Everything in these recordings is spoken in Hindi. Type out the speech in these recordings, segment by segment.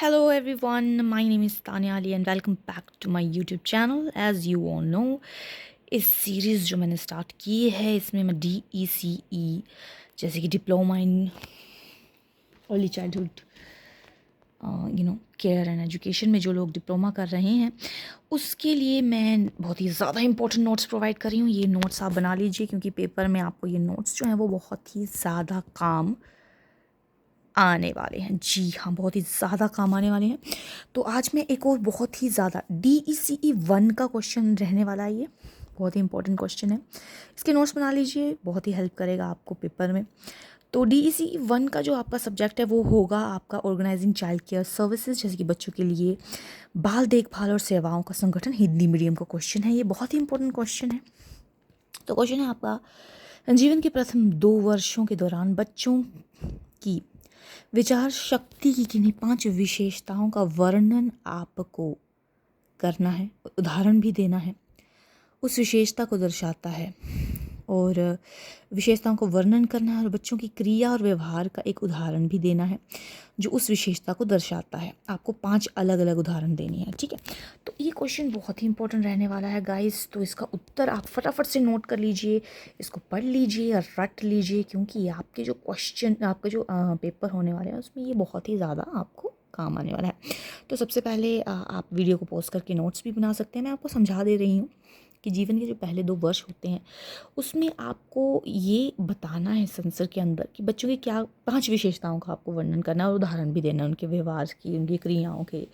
Hello everyone, my name is Tanya Ali and welcome back to my YouTube channel. As you all know, इस सीरीज़ जो मैंने स्टार्ट की है इसमें मैं DECE जैसे कि diploma in early childhood care and education में जो लोग डिप्लोमा कर रहे हैं उसके लिए मैं बहुत ही ज़्यादा इंपॉर्टेंट नोट्स प्रोवाइड कर रही हूँ। ये नोट्स आप बना लीजिए क्योंकि पेपर में आपको ये नोट्स जो हैं वो बहुत ही ज़्यादा काम आने वाले हैं। जी हाँ, बहुत ही ज़्यादा काम आने वाले हैं। तो आज मैं एक और बहुत ही ज़्यादा DECE 1 का क्वेश्चन रहने वाला है। ये बहुत ही इंपॉर्टेंट क्वेश्चन है, इसके नोट्स बना लीजिए, बहुत ही हेल्प करेगा आपको पेपर में। तो DECE 1 का जो आपका सब्जेक्ट है वो होगा आपका ऑर्गेनाइजिंग चाइल्ड केयर सर्विसेज, जैसे कि बच्चों के लिए बाल देखभाल और सेवाओं का संगठन। हिंदी मीडियम का क्वेश्चन है, ये बहुत ही इंपॉर्टेंट क्वेश्चन है। तो क्वेश्चन है आपका, जीवन के प्रथम 2 वर्षों के दौरान बच्चों की विचार शक्ति की किन्हीं 5 विशेषताओं का वर्णन आपको करना है, उदाहरण भी देना है। उस विशेषता को दर्शाता है और विशेषताओं को वर्णन करना है और बच्चों की क्रिया और व्यवहार का एक उदाहरण भी देना है जो उस विशेषता को दर्शाता है। आपको 5 अलग अलग उदाहरण देनी है, ठीक है। तो ये क्वेश्चन बहुत ही इंपॉर्टेंट रहने वाला है गाइस। तो इसका उत्तर आप फटाफट से नोट कर लीजिए, इसको पढ़ लीजिए और रट लीजिए, क्योंकि आपके जो क्वेश्चन, आपके जो पेपर होने वाले हैं उसमें ये बहुत ही ज़्यादा आपको काम आने वाला है। तो सबसे पहले आप वीडियो को पॉज करके नोट्स भी बना सकते हैं। मैं आपको समझा दे रही हूँ कि जीवन के जो पहले 2 वर्ष होते हैं उसमें आपको ये बताना है सेंसर के अंदर कि बच्चों की क्या 5 विशेषताओं का आपको वर्णन करना है और उदाहरण भी देना है उनके व्यवहार की, उनकी क्रियाओं के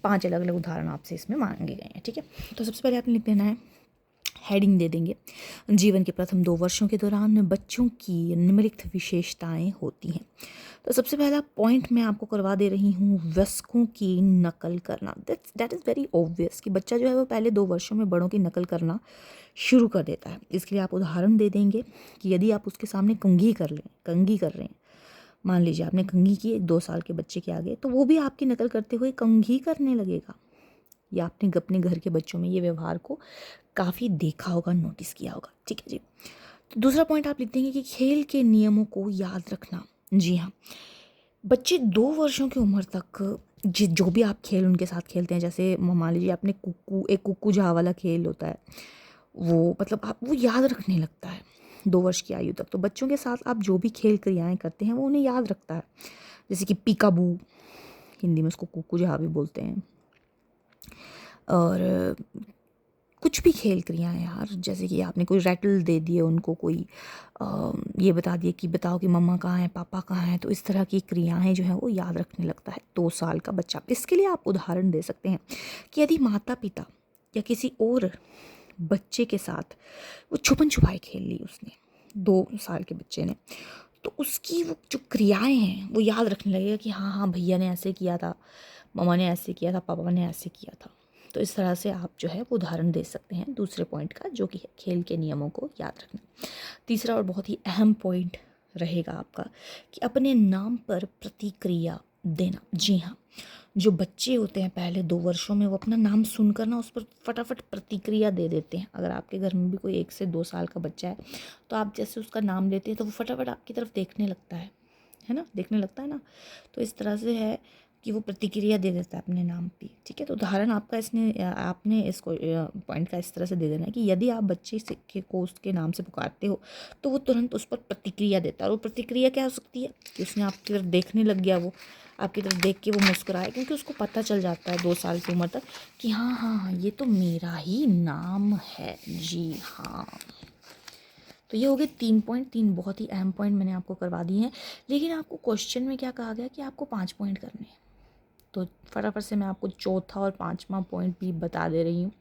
5 अलग अलग उदाहरण आपसे इसमें मांगे गए हैं, ठीक है। तो सबसे पहले आपने लिख देना है, हेडिंग दे देंगे, जीवन के प्रथम 2 वर्षों के दौरान बच्चों की निम्नलिखित विशेषताएं होती हैं। तो सबसे पहला पॉइंट मैं आपको करवा दे रही हूँ, वयस्कों की नकल करना। दैट इज़ वेरी ऑब्वियस कि बच्चा जो है वो पहले 2 वर्षों में बड़ों की नकल करना शुरू कर देता है। इसके लिए आप उदाहरण दे देंगे कि यदि आप उसके सामने कंघी कर रहे हैं, मान लीजिए आपने कंघी की 2 साल के बच्चे के आगे, तो वो भी आपकी नकल करते हुए कंघी करने लगेगा। या आपने अपने घर के बच्चों में ये व्यवहार को काफ़ी देखा होगा, नोटिस किया होगा, ठीक है जी। तो दूसरा पॉइंट आप लिख देंगे कि खेल के नियमों को याद रखना। जी हाँ, बच्चे 2 वर्षों की उम्र तक जो भी आप खेल उनके साथ खेलते हैं, जैसे मान लीजिए आपने एक कुक्कू जहाँ वाला खेल होता है, वो मतलब आप वो याद रखने लगता है 2 वर्ष की आयु तक। तो बच्चों के साथ आप जो भी खेल क्रियाएं करते हैं वो उन्हें याद रखता है, जैसे कि पीकाबू, हिंदी में उसको कुक्कू जहाँ भी बोलते हैं, और कुछ भी खेल क्रियाएं यार, जैसे कि आपने कोई रैटल दे दिए उनको, कोई ये बता दिए कि बताओ कि मम्मा कहाँ है, पापा कहाँ हैं, तो इस तरह की क्रियाएं जो हैं वो याद रखने लगता है 2 साल का बच्चा। इसके लिए आप उदाहरण दे सकते हैं कि यदि माता पिता या किसी और बच्चे के साथ वो छुपन छुपाई खेल ली उसने, 2 साल के बच्चे ने, तो उसकी वो जो क्रियाएं हैं वो याद रखने लगेगा कि हाँ हाँ भैया ने ऐसे किया था, मम्मा ने ऐसे किया था, पापा ने ऐसे किया था। तो इस तरह से आप जो है वो उदाहरण दे सकते हैं दूसरे पॉइंट का, जो कि है खेल के नियमों को याद रखना। तीसरा और बहुत ही अहम पॉइंट रहेगा आपका कि अपने नाम पर प्रतिक्रिया देना। जी हाँ, जो बच्चे होते हैं पहले 2 वर्षों में वो अपना नाम सुनकर ना उस पर फटाफट प्रतिक्रिया दे देते हैं। अगर आपके घर में भी कोई 1 से 2 साल का बच्चा है तो आप जैसे उसका नाम लेते हैं तो वो फटाफट आपकी तरफ देखने लगता है ना, देखने लगता है ना। तो इस तरह से है कि वो प्रतिक्रिया दे देता है अपने नाम पे, ठीक है। तो उदाहरण आपका इसने आपने इसको पॉइंट का इस तरह से दे देना है कि यदि आप बच्चे को उसके नाम से पुकारते हो तो वो तुरंत उस पर प्रतिक्रिया देता है। और वो प्रतिक्रिया क्या हो सकती है कि उसने आपकी तरफ देखने लग गया, वो आपकी तरफ देख के वो मुस्कुराए, क्योंकि उसको पता चल जाता है 2 साल की उम्र तक कि हाँ हाँ हाँ ये तो मेरा ही नाम है। जी हाँ, तो ये हो गए 3 पॉइंट, 3 बहुत ही अहम पॉइंट मैंने आपको करवा दिए हैं। लेकिन आपको क्वेश्चन में क्या कहा गया कि आपको 5 पॉइंट करने हैं, तो फटाफट से मैं आपको चौथा और 5वां पॉइंट भी बता दे रही हूँ।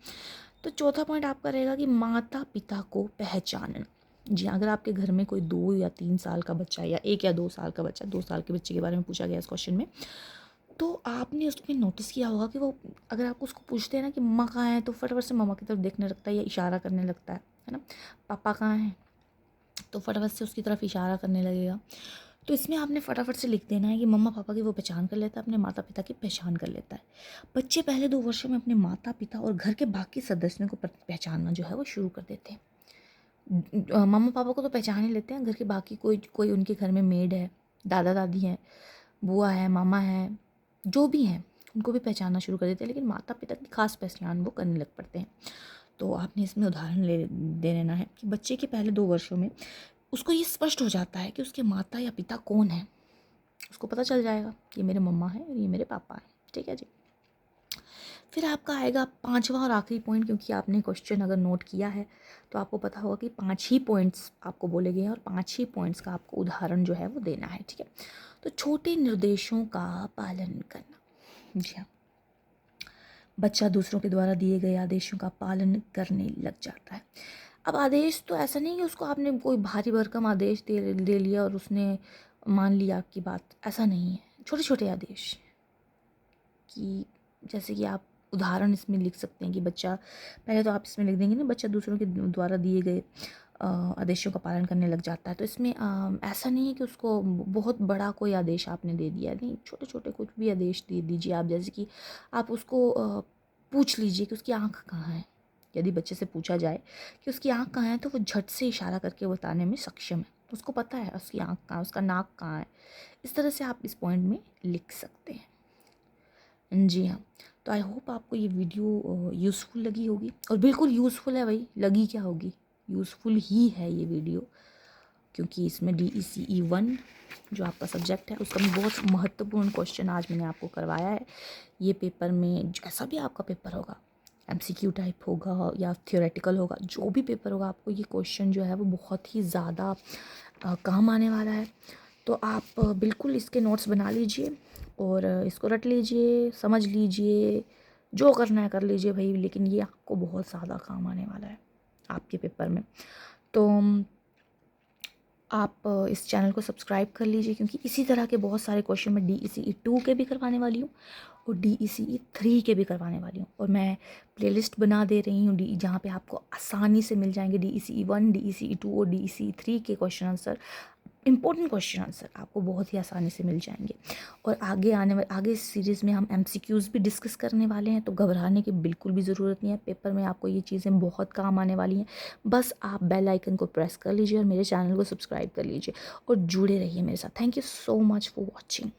तो चौथा पॉइंट आपका रहेगा कि माता पिता को पहचानना। जी हाँ, अगर आपके घर में कोई 2 या 3 साल का बच्चा है या 1 या 2 साल का बच्चा, 2 साल के बच्चे के बारे में पूछा गया इस क्वेश्चन में, तो आपने उसमें नोटिस किया होगा कि वो अगर आप उसको पूछते हैं ना कि मम्मा कहाँ है, तो फटाफट से मम्मा की तरफ देखने लगता है या इशारा करने लगता है ना। पापा कहाँ हैं, तो फटाफट से उसकी तरफ इशारा करने लगेगा। तो इसमें आपने फटाफट से लिख देना है कि मम्मा पापा की वो पहचान कर लेता है, अपने माता पिता की पहचान कर लेता है। बच्चे पहले 2 वर्षों में अपने माता पिता और घर के बाकी सदस्यों को पहचानना जो है वो शुरू कर देते हैं। मम्मा पापा को तो पहचान ही लेते हैं, घर के बाकी कोई कोई उनके घर में मेड है, दादा दादी हैं, बुआ है, मामा है, जो भी हैं उनको भी पहचानना शुरू कर देते हैं, लेकिन माता पिता की खास पहचान वो करने लग पड़ते हैं। तो आपने इसमें उदाहरण दे लेना है कि बच्चे के पहले 2 वर्षों में उसको ये स्पष्ट हो जाता है कि उसके माता या पिता कौन है। उसको पता चल जाएगा ये मेरे मम्मा है और ये मेरे पापा हैं, ठीक है जी। फिर आपका आएगा 5वां और आखिरी पॉइंट, क्योंकि आपने क्वेश्चन अगर नोट किया है तो आपको पता होगा कि 5 ही पॉइंट्स आपको बोले गए हैं और 5 ही पॉइंट्स का आपको उदाहरण जो है वो देना है, ठीक है। तो छोटे निर्देशों का पालन करना। जी हाँ, बच्चा दूसरों के द्वारा दिए गए आदेशों का पालन करने लग जाता है। अब आदेश तो ऐसा नहीं कि उसको आपने कोई भारी भरकम आदेश दे लिया और उसने मान लिया आपकी बात, ऐसा नहीं है। छोटे छोटे आदेश कि जैसे कि आप उदाहरण इसमें लिख सकते हैं कि बच्चा, पहले तो आप इसमें लिख देंगे ना, बच्चा दूसरों के द्वारा दिए गए आदेशों का पालन करने लग जाता है। तो इसमें ऐसा नहीं है कि उसको बहुत बड़ा कोई आदेश आपने दे दिया, नहीं, छोटे छोटे कुछ भी आदेश दे दीजिए आप। जैसे कि आप उसको पूछ लीजिए कि उसकी आँख कहाँ है। यदि बच्चे से पूछा जाए कि उसकी आँख कहाँ है तो वो झट से इशारा करके बताने में सक्षम है, उसको पता है उसकी आँख कहाँ है, उसका नाक कहाँ है। इस तरह से आप इस पॉइंट में लिख सकते हैं। जी हाँ, तो आई होप आपको ये वीडियो यूज़फुल लगी होगी, और बिल्कुल यूज़फुल है भाई, लगी क्या होगी, यूज़फुल ही है ये वीडियो, क्योंकि इसमें DECE 1 जो आपका सब्जेक्ट है उसका भी बहुत महत्वपूर्ण क्वेश्चन आज मैंने आपको करवाया है। ये पेपर में जैसा भी आपका पेपर होगा, MCQ टाइप होगा या थियोरेटिकल होगा, जो भी पेपर होगा, आपको ये क्वेश्चन जो है वो बहुत ही ज़्यादा काम आने वाला है। तो आप बिल्कुल इसके नोट्स बना लीजिए और इसको रट लीजिए, समझ लीजिए, जो करना है कर लीजिए भाई, लेकिन ये आपको बहुत ज़्यादा काम आने वाला है आपके पेपर में। तो आप इस चैनल को सब्सक्राइब कर लीजिए, क्योंकि इसी तरह के बहुत सारे क्वेश्चन मैं DECE 2 के भी करवाने वाली हूँ और DECE 3 के भी करवाने वाली हूँ। और मैं प्लेलिस्ट बना दे रही हूँ जहाँ पे आपको आसानी से मिल जाएंगे DECE 1, DECE 2 और DECE 3 के question answer, important question answer आपको बहुत ही आसानी से मिल जाएंगे। और आगे इस सीरीज़ में हम MCQs भी डिस्कस करने वाले हैं, तो घबराने की बिल्कुल भी ज़रूरत नहीं है। पेपर में आपको ये चीज़ें बहुत काम आने वाली हैं। बस आप बेल आइकन को प्रेस कर लीजिए और मेरे चैनल को सब्सक्राइब कर लीजिए और जुड़े रहिए मेरे साथ। Thank you so much for watching.